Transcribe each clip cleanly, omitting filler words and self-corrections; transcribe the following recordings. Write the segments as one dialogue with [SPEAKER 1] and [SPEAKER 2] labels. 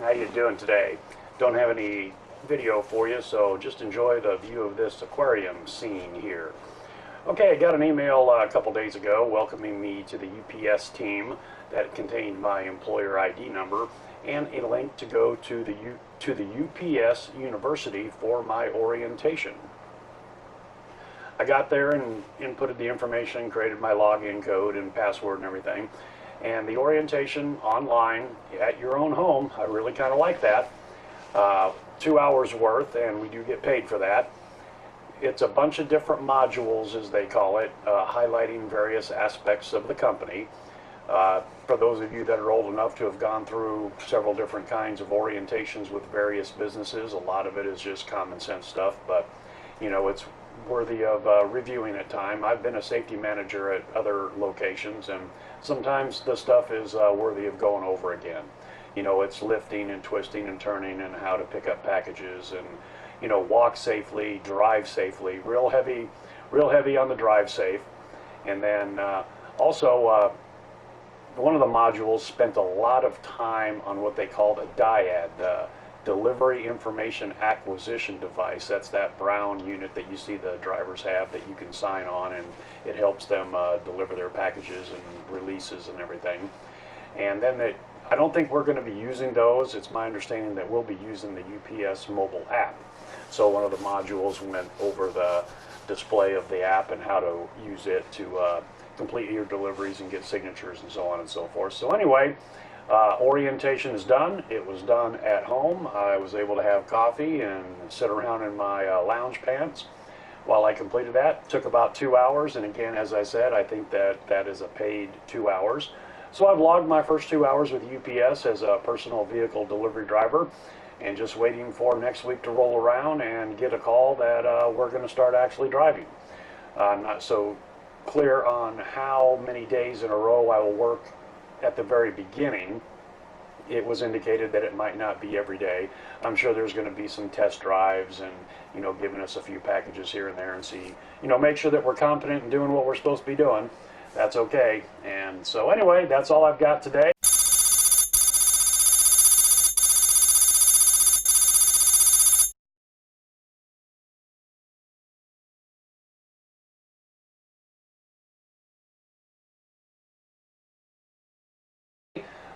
[SPEAKER 1] How you doing today? Don't have any video for you, so just enjoy the view of this aquarium scene here. Okay, I got an email a couple days ago welcoming me to the UPS team that contained my employer ID number and a link to go to the UPS University for my orientation. I got there and inputted the information, created my login code and password and everything. And the orientation online at your own home, I really kind of like that. 2 hours worth, and we do get paid for that. It's a bunch of different modules, as they call it, highlighting various aspects of the company. For those of you that are old enough to have gone through several different kinds of orientations with various businesses, a lot of it is just common sense stuff, but you know, it's worthy of reviewing at time. I've been a safety manager at other locations, and sometimes the stuff is worthy of going over again. You know, it's lifting and twisting and turning and how to pick up packages and, you know, walk safely, drive safely, real heavy on the drive safe. And then also one of the modules spent a lot of time on what they called a DIAD, the Delivery Information Acquisition Device. That's that brown unit that you see the drivers have that you can sign on, and it helps them deliver their packages and releases and everything. And then I don't think we're going to be using those. It's my understanding that we'll be using the UPS mobile app. So one of the modules went over the display of the app and how to use it to complete your deliveries and get signatures and so on and so forth. So anyway, orientation is done. It was done at home. I was able to have coffee and sit around in my lounge pants while I completed that. It took about 2 hours, and again, as I said, I think that is a paid 2 hours. So I've logged my first 2 hours with UPS as a personal vehicle delivery driver, and just waiting for next week to roll around and get a call that we're going to start actually driving. I'm not so clear on how many days in a row I will work at the very beginning. It was indicated that it might not be every day. I'm sure there's going to be some test drives and, you know, giving us a few packages here and there and see, you know, make sure that we're competent in doing what we're supposed to be doing. That's okay. And so anyway, that's all I've got today.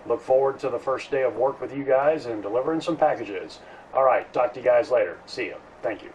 [SPEAKER 1] Look forward to the first day of work with you guys and delivering some packages. All right, talk to you guys later. See you. Thank you.